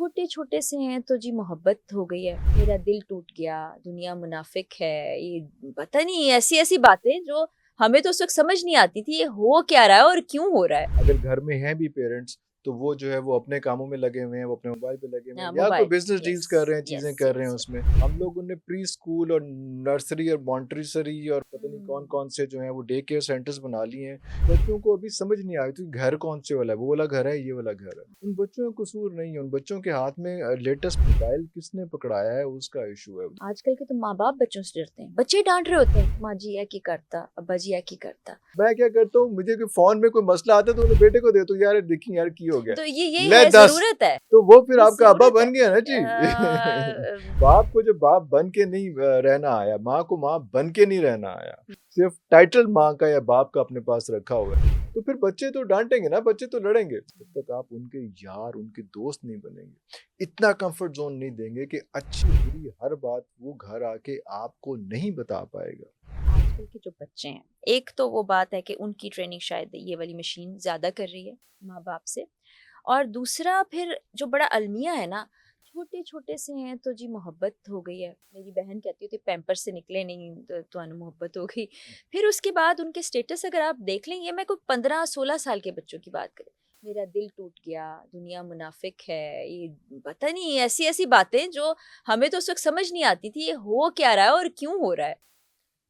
छोटे छोटे से हैं तो जी मोहब्बत हो गई है, मेरा दिल टूट गया, दुनिया मुनाफिक है, ये पता नहीं ऐसी ऐसी बातें जो हमें तो उस वक्त समझ नहीं आती थी, ये हो क्या रहा है और क्यों हो रहा है। अगर घर में हैं भी पेरेंट्स तो वो जो है वो अपने कामों में लगे हुए हैं, वो अपने मोबाइल पे लगे हुए हैं या कोई मोबाइल। बिजनेस डील्स यस कर रहे हैं, चीजें यस कर रहे हैं यस। उसमें। हम लोगों ने प्री स्कूल और नर्सरी और मॉन्टेसरी और पता नहीं कौन कौन से जो है वो डे केयर सेंटर्स बना लिए हैं। बच्चों को अभी समझ नहीं आई थी घर कौन से वाला है, वो वाला घर है, ये वाला घर है। उन बच्चों का कसूर नहीं है, उन बच्चों के हाथ में लेटेस्ट मोबाइल किसने पकड़ाया है उसका इशू है। आजकल के तो माँ बाप बच्चों से डरते हैं, बच्चे डांट रहे होते हैं, माँ जी ये की करता, अब्बा जी ये की करता। मैं क्या करता हूँ, मुझे कोई फोन में कोई मसला आता है तो अपने बेटे को देता हूँ, यार देखिए यार की हो गया, तो ये ले है, 10। जरूरत है, तो वो फिर ये आपका अब्बा जरूरत है। बन गया ना जी। बाप को जब बाप बन के नहीं रहना आया, माँ को माँ बन के नहीं रहना आया, सिर्फ टाइटल माँ का या बाप का अपने पास रखा हुआ है, तो फिर बच्चे तो डांटेंगे ना, बच्चे तो लड़ेंगे। जब तक आप उनके यार उनके दोस्त नहीं बनेंगे, इतना कंफर्ट जोन नहीं देंगे कि अच्छी बुरी हर बात वो घर आके आपको नहीं बता पाएगा। आजकल के जो बच्चे हैं, एक तो वो बात है कि उनकी ट्रेनिंग शायद ये वाली मशीन ज्यादा कर रही है माँ बाप से, और दूसरा फिर जो बड़ा अलमिया है ना, छोटे छोटे से हैं तो जी मोहब्बत हो गई है। मेरी बहन कहती थी पैम्पर से निकले नहीं तो मोहब्बत हो गई। फिर उसके बाद उनके स्टेटस अगर आप देख लेंगे, मैं कोई 15-16 साल के बच्चों की बात करें, मेरा दिल टूट गया, दुनिया मुनाफिक है, ये पता नहीं ऐसी ऐसी बातें जो हमें तो उस वक्त समझ नहीं आती थी, ये हो क्या रहा है और क्यों हो रहा है।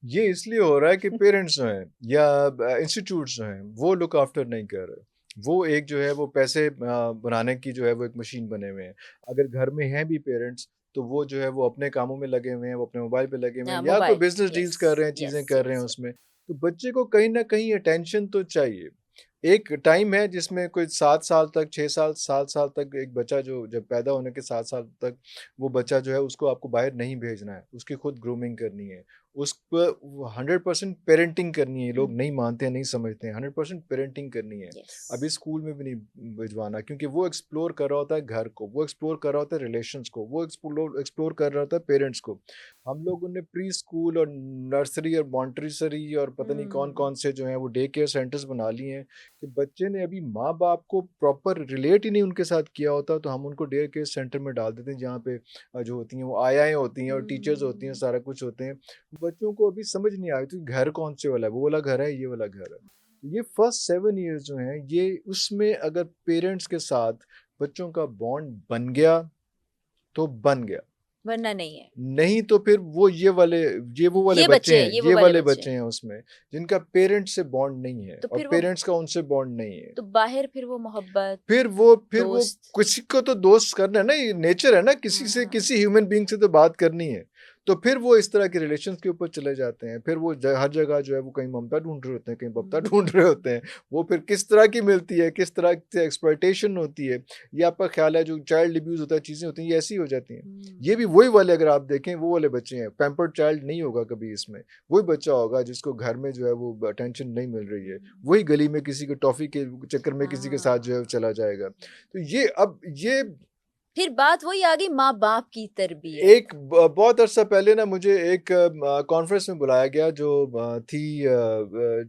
ये इसलिए हो रहा है कि पेरेंट्स जो हैं या इंस्टीट्यूट्स जो हैं वो लुक आफ्टर नहीं कर रहे। वो एक जो है वो पैसे बनाने की जो है वो एक मशीन बने हुए हैं। अगर घर में हैं भी पेरेंट्स तो वो जो है वो अपने कामों में लगे हुए हैं, वो अपने मोबाइल पे लगे हुए हैं या कोई मोबाइल। बिजनेस यस डील्स कर रहे हैं, यस चीज़ें कर रहे हैं यस। उसमें। तो बच्चे को कहीं न कहीं अटेंशन तो चाहिए। एक टाइम है जिसमें कोई 7 साल तक, 6 साल, 7 साल तक एक बच्चा जो जब पैदा होने के 7 साल तक वो बच्चा जो है उसको आपको बाहर नहीं भेजना है, उसकी खुद ग्रूमिंग करनी है। उस पर 100% पेरेंटिंग करनी है। लोग नहीं मानते हैं, नहीं समझते हैं, 100% पेरेंटिंग करनी है। यस। अभी स्कूल में भी नहीं भिजवाना, क्योंकि वो एक्सप्लोर कर रहा होता है घर को, वो एक्सप्लोर कर रहा होता है रिलेशंस को, वो एक्सप्लोर कर रहा होता है पेरेंट्स को। हम लोगों ने प्री स्कूल और नर्सरी और मॉन्टेसरी और पता नहीं कौन कौन से जो है वो डे केयर सेंटर्स बना लिए हैं कि बच्चे ने अभी माँ बाप को प्रॉपर रिलेट ही नहीं उनके साथ किया होता, तो हम उनको डे केयर सेंटर में डाल देते हैं जहाँ पे जो होती हैं वो आयाएं होती हैं और टीचर्स होती हैं, सारा कुछ होते हैं। बच्चों को अभी समझ नहीं आई थी घर कौन से वाला है, वो वाला घर है, ये वाला घर है। ये फर्स्ट 7 ईयर्स जो हैं ये उसमें अगर पेरेंट्स के साथ बच्चों का बॉन्ड बन गया तो बन गया, वरना नहीं है। नहीं तो फिर वो ये वो वाले ये बच्चे बच्चे हैं, हैं, ये वो ये वाले वाले बच्चे बच्चे हैं। हैं उसमें जिनका पेरेंट्स से बॉन्ड नहीं है तो और फिर वो, पेरेंट्स का उनसे बॉन्ड नहीं है। तो बाहर फिर वो मोहब्बत, फिर वो दोस्त। किसी को तो दोस्त करना है ना, ये नेचर है ना, किसी से हाँ। किसी ह्यूमन बीइंग से तो बात करनी है। तो फिर वो इस तरह के रिलेशंस के ऊपर चले जाते हैं। फिर वो हर जगह जो है वो कहीं ममता ढूंढ रहे होते हैं, कहीं बप्ता ढूंढ रहे होते हैं। वो फिर किस तरह की मिलती है, किस तरह से एक्सप्लॉयटेशन होती है, ये आपका ख्याल है। जो चाइल्ड अब्यूज होता है, चीज़ें होती हैं, ये ऐसी हो जाती हैं। ये भी वही वाले, अगर आप देखें, वो वाले बच्चे हैं। पैम्पर्ड चाइल्ड नहीं होगा कभी इसमें। वही बच्चा होगा जिसको घर में जो है वो अटेंशन नहीं मिल रही है। वही गली में किसी के टॉफी के चक्कर में किसी के साथ जो है वो चला जाएगा। तो ये फिर बात वही आ गई, माँ बाप की तरबियत। एक बहुत अरसा पहले ना मुझे एक कॉन्फ्रेंस में बुलाया गया जो थी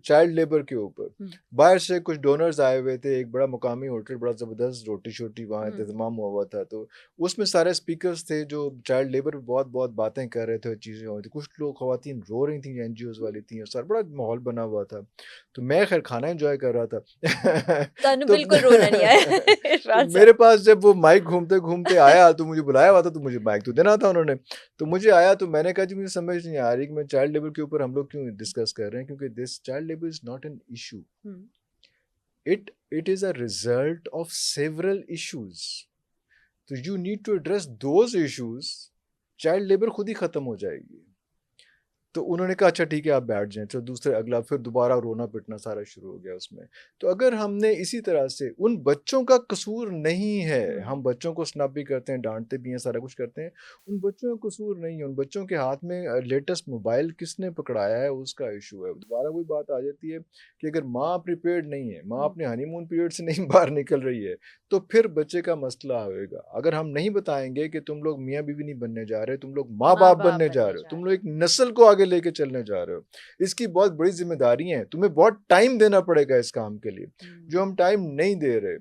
चाइल्ड लेबर के ऊपर। बाहर से कुछ डोनर्स आए हुए थे, एक बड़ा मुकामी होटल, बड़ा ज़बरदस्त रोटी शोटी वहाँ इंतजाम हुआ हुआ था। तो उसमें सारे स्पीकर्स थे जो चाइल्ड लेबर पर बहुत बहुत बातें कर रहे थे और चीज़ें हो रही थी। कुछ लोग खवातीन रो रही थी, NGOs वाली थी, और सारा बड़ा माहौल बना हुआ था। तो मैं खैर खाना एंजॉय कर रहा था। तनु तो बिल्कुल रोना नहीं आया। तो इरफान मेरे साहब। पास जब वो माइक घूमते घूमते आया, तो मुझे बुलाया हुआ था, तो मुझे माइक तो देना था उन्होंने। तो मुझे आया, तो मैंने कहा जी मुझे समझ नहीं आ रही कि मैं चाइल्ड लेबर के ऊपर हम लोग क्यों डिस्कस कर रहे हैं, क्योंकि this child labour is not an issue, it is a result of several issues. तो you need to address those issues, child labour खुद ही खत्म हो जाएगी। तो उन्होंने कहा अच्छा ठीक है आप बैठ जाएं। तो दूसरे अगला फिर दोबारा रोना पिटना सारा शुरू हो गया उसमें। तो अगर हमने इसी तरह से, उन बच्चों का कसूर नहीं है, हम बच्चों को स्नब भी करते हैं, डांटते भी हैं, सारा कुछ करते हैं, उन बच्चों का कसूर नहीं है। उन बच्चों के हाथ में लेटेस्ट मोबाइल किसने पकड़ाया है उसका इशू है। दोबारा वही बात आ जाती है कि अगर माँ प्रिपेयर्ड नहीं है, माँ अपने हनीमून पीरियड से नहीं बाहर निकल रही है, तो फिर बच्चे का मसला होएगा। अगर हम नहीं बताएंगे कि तुम लोग मियाँ बीवी नहीं बनने जा रहे, तुम लोग माँ बाप बनने जा रहे हो, तुम लोग एक नस्ल को आगे लेके चलने जा रहे हो, इसकी बहुत बड़ी जिम्मेदारी है। तुम्हें बहुत टाइम देना पड़ेगा इस काम के लिए, जो हम टाइम नहीं दे रहे।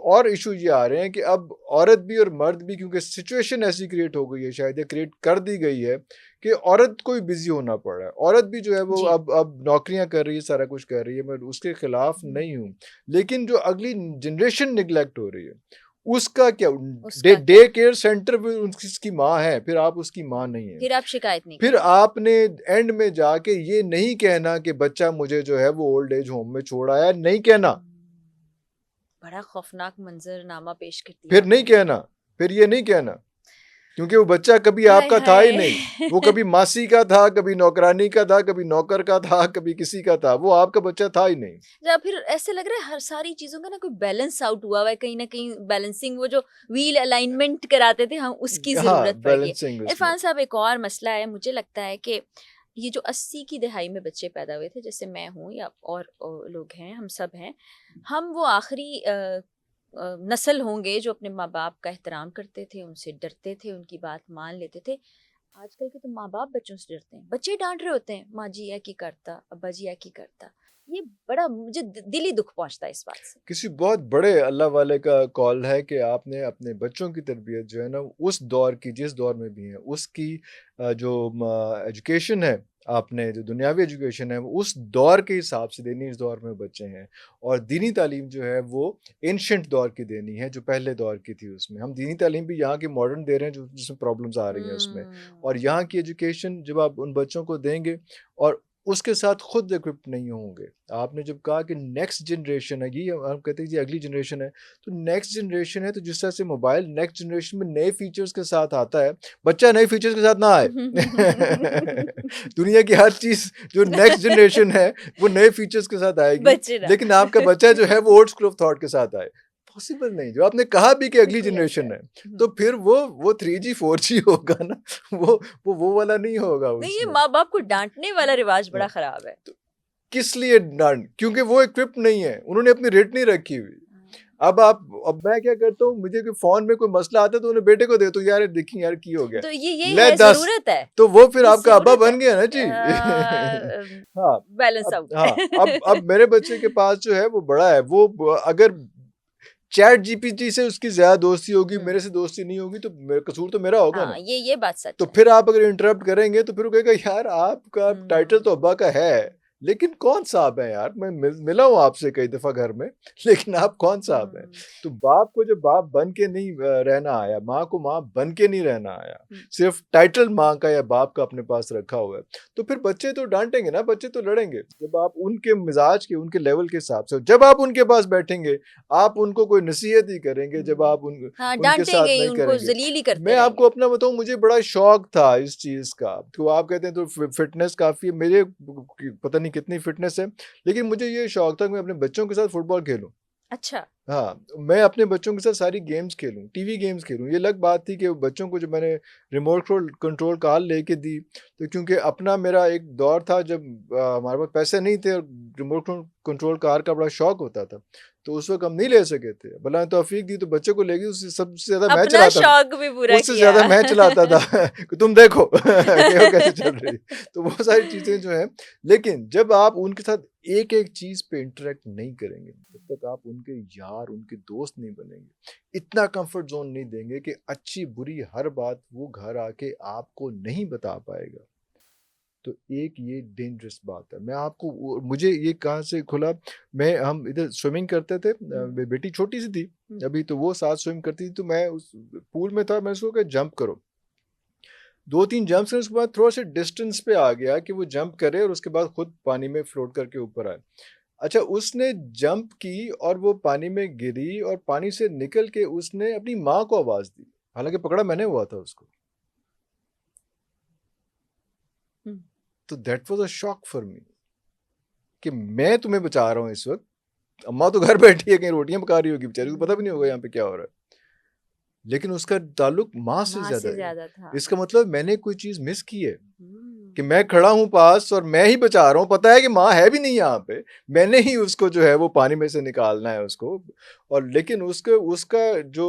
और इशू ये आ रहे हैं कि अब औरत भी और मर्द भी, क्योंकि सिचुएशन ऐसी क्रिएट हो गई है, शायद क्रिएट कर दी गई है कि औरत को भी बिजी होना पड़ रहा है। औरत भी जो है वो जी। अब नौकरियां कर रही है, सारा कुछ कर रही है, मैं उसके खिलाफ नहीं हूँ, लेकिन जो अगली जनरेशन निगलेक्ट हो रही है उसका क्या? उसका डे केयर सेंटर भी उसकी माँ है, फिर आप उसकी माँ नहीं है, फिर आप शिकायत नहीं फिर करेंगे। आपने एंड में जाके ये नहीं कहना कि बच्चा मुझे जो है वो ओल्ड एज होम में छोड़ आया, नहीं कहना, बड़ा खौफनाक मंजरनामा पेश कर दिया फिर नहीं आपने। कहना, फिर ये नहीं कहना, क्योंकि वो बच्चा कभी हाय आपका था ही हाय। नहीं, वो कभी मासी का था, कभी नौकरानी का था, कभी नौकर का था, कभी किसी का था, वो आपका बच्चा था ही नहीं। या फिर ऐसे लग रहा है हर सारी चीजों का ना कोई बैलेंस आउट हुआ हुआ है, कहीं ना कहीं बैलेंसिंग, वो जो व्हील अलाइनमेंट कराते थे हम, उसकी हाँ, जरूरत पड़ गई है। बैलेंसिंग उसमें। इरफान साहब, एक और मसला है, मुझे लगता है कि ये जो 80 की दहाई में बच्चे पैदा हुए थे, जैसे मैं हूँ या और लोग हैं, हम सब हैं, हम वो आखिरी नस्ल होंगे जो अपने माँ बाप का एहतराम करते थे, उनसे डरते थे, उनकी बात मान लेते थे। आजकल के तो माँ बाप बच्चों से डरते हैं, बच्चे डांट रहे होते हैं, माँ जी या की करता, अब्बा जी या की करता। ये बड़ा मुझे दिली दुख पहुंचता है इस बात से। किसी बहुत बड़े अल्लाह वाले का कॉल है कि आपने अपने बच्चों की तरबियत जो है ना, उस दौर की, जिस दौर में भी है उसकी जो एजुकेशन है, आपने जो दुनियावी एजुकेशन है वो उस दौर के हिसाब से देनी, इस दौर में बच्चे हैं। और दीनी तालीम जो है वो एंशंट दौर की देनी है, जो पहले दौर की थी। उसमें हम दीनी तालीम भी यहाँ की मॉडर्न दे रहे हैं, जो जिसमें प्रॉब्लम्स आ रही हैं उसमें। और यहाँ की एजुकेशन जब आप उन बच्चों को देंगे और उसके साथ खुद इक्विप्ड नहीं होंगे। आपने जब कहा कि नेक्स्ट जनरेशन है, ये हम कहते हैं जी अगली जनरेशन है, तो नेक्स्ट जनरेशन है, तो जिस तरह से मोबाइल नेक्स्ट जनरेशन में नए फीचर्स के साथ आता है, बच्चा नए फीचर्स के साथ ना आए। दुनिया की हर चीज जो नेक्स्ट जनरेशन है वो नए फीचर्स के साथ आएगी, बच्चे ना। लेकिन आपका बच्चा जो है वो ओल्ड स्कूल ऑफ थॉट के साथ आए। पॉसिबल नहीं। जो आपने कहा भी कि अगली बिल्कुल ऐसा जनरेशन है। है, तो फिर वो 3G 4G होगा ना, वो वाला नहीं होगा नहीं, ये उसमें। माँ बाप को डांटने वाला रिवाज बड़ा खराब है। तो किस लिए डांट? क्योंकि वो इक्विप्ड नहीं है, उन्होंने अपनी रेट नहीं रखी हुई। अब मैं क्या करता हूँ, मुझे कोई फोन में कोई मसला आता है तो उन्हें बेटे को देता हूँ, यार देखिए यार की हो गया, तो ये ले है, 10, जरूरत है, तो वो फिर ये आपका अब्बा जरूरत है। बन गया ना जी। हाँ, बैलेंस अब आउट। मेरे बच्चे के पास जो है वो बड़ा है, वो अगर चैट जीपीटी से उसकी ज्यादा दोस्ती होगी, मेरे से दोस्ती नहीं होगी, तो कसूर तो मेरा होगा ना। हाँ, ये बात सच तो है। फिर आप अगर इंटरप्ट करेंगे तो फिर वो कहेगा यार आपका टाइटल तो अब्बा का है, लेकिन कौन साहब है यार, मैं मिला हूँ आपसे कई दफा घर में, लेकिन आप कौन साहब हैं? तो बाप को जब बाप बन के नहीं रहना आया, माँ को माँ बन के नहीं रहना आया, सिर्फ टाइटल माँ का या बाप का अपने पास रखा हुआ है, तो फिर बच्चे तो डांटेंगे ना, बच्चे तो लड़ेंगे। जब आप उनके मिजाज के, उनके लेवल के हिसाब से, जब आप उनके पास बैठेंगे आप उनको कोई नसीहत ही करेंगे, जब आप हाँ, उनके डांटेंगे साथ ही, नहीं उनको करेंगे। जलील ही करते मैं आपको रहेंगे। अपना बताऊं, मुझे बड़ा शौक था इस चीज का। तो आप कहते हैं तो फिटनेस काफी है, मेरे पता नहीं कितनी फिटनेस है, लेकिन मुझे ये शौक था कि मैं अपने बच्चों के साथ फुटबॉल खेलूं। अच्छा। हाँ, मैं अपने बच्चों के साथ सारी गेम्स खेलूं, टीवी गेम्स खेलूं। ये अलग बात थी कि बच्चों को जब मैंने रिमोट कंट्रोल कार लेके दी, तो क्योंकि अपना मेरा एक दौर था जब हमारे पास पैसे नहीं थे और रिमोट कंट्रोल कार का बड़ा शौक होता था, तो उस वक्त हम नहीं ले सके थे। भला तौफीक दी तो बच्चे को लेगी, उससे सबसे ज्यादा मैं अपना चलाता था, शौक भी पूरा उससे किया। ज्यादा मैं चलाता था कि तुम देखो कि वो कैसे चल रही। तो वो सारी चीजें जो है, लेकिन जब आप उनके साथ एक एक चीज पे इंटरेक्ट नहीं करेंगे, जब तक आप उनके यार, उनके दोस्त नहीं बनेंगे, इतना कंफर्ट जोन नहीं देंगे कि अच्छी बुरी हर बात वो घर आके आपको नहीं बता पाएगा, तो एक ये डेंजरस बात है। मैं आपको, मुझे ये कहाँ से खुला, हम इधर स्विमिंग करते थे, बेटी छोटी सी थी अभी, तो वो साथ स्विम करती थी, तो मैं उस पूल में था, मैं उसको कहा जंप करो, 2-3 जंप्स करने, उसके बाद थोड़ा सा डिस्टेंस पे आ गया कि वो जंप करे और उसके बाद खुद पानी में फ्लोट करके ऊपर आए। अच्छा, उसने जंप की और वो पानी में गिरी और पानी से निकल के उसने अपनी माँ को आवाज दी, हालांकि पकड़ा मैंने हुआ था उसको। तो that was a shock for me कि मैं तुम्हें बचा रहा हूँ इस वक्त, अम्मा तो घर बैठी है, कहीं रोटियां पका रही होगी बेचारी को, पता भी नहीं होगा यहाँ पे क्या हो रहा है, लेकिन उसका ताल्लुक माँ से माँ ज्यादा से है। ज्यादा था। इसका मतलब मैंने कोई चीज मिस की है कि मैं खड़ा हूं पास और मैं ही बचा रहा हूं, पता है कि माँ है भी नहीं यहाँ पे, मैंने ही उसको जो है वो पानी में से निकालना है उसको, और लेकिन उसका जो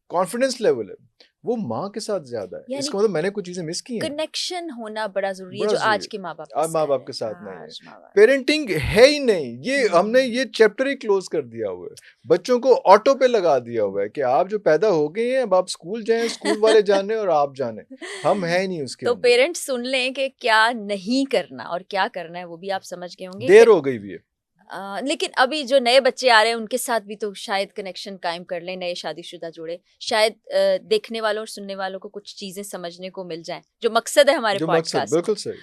कॉन्फिडेंस लेवल है वो माँ के साथ ज्यादा है। यानी इसका मतलब मैंने कुछ चीजें मिस की हैं, कनेक्शन होना बड़ा जरूरी है बड़ा जो जरूरी आज के माँ बाप के आज माँ साथ बाप है। के साथ नहीं है। आज माँ बाप पेरेंटिंग है ही नहीं, ये हमने ये चैप्टर ही क्लोज कर दिया हुआ है, बच्चों को ऑटो पे लगा दिया हुआ है कि आप जो पैदा हो गए हैं अब आप स्कूल जाएं, स्कूल वाले जाने और आप जाने, हम है ही नहीं उसके तो अंदर। पेरेंट्स सुन लें कि क्या नहीं करना और क्या करना है, वो भी आप समझ गए होंगे। देर हो गई भी है। लेकिन अभी जो नए बच्चे आ रहे हैं उनके साथ भी तो शायद कनेक्शन कायम कर लें, नए शादीशुदा जोड़े, शायद देखने वालों और सुनने वालों को कुछ चीजें समझने को मिल जाएं, जो मकसद है हमारे जो मकसद पॉडकास्ट। बिल्कुल सही।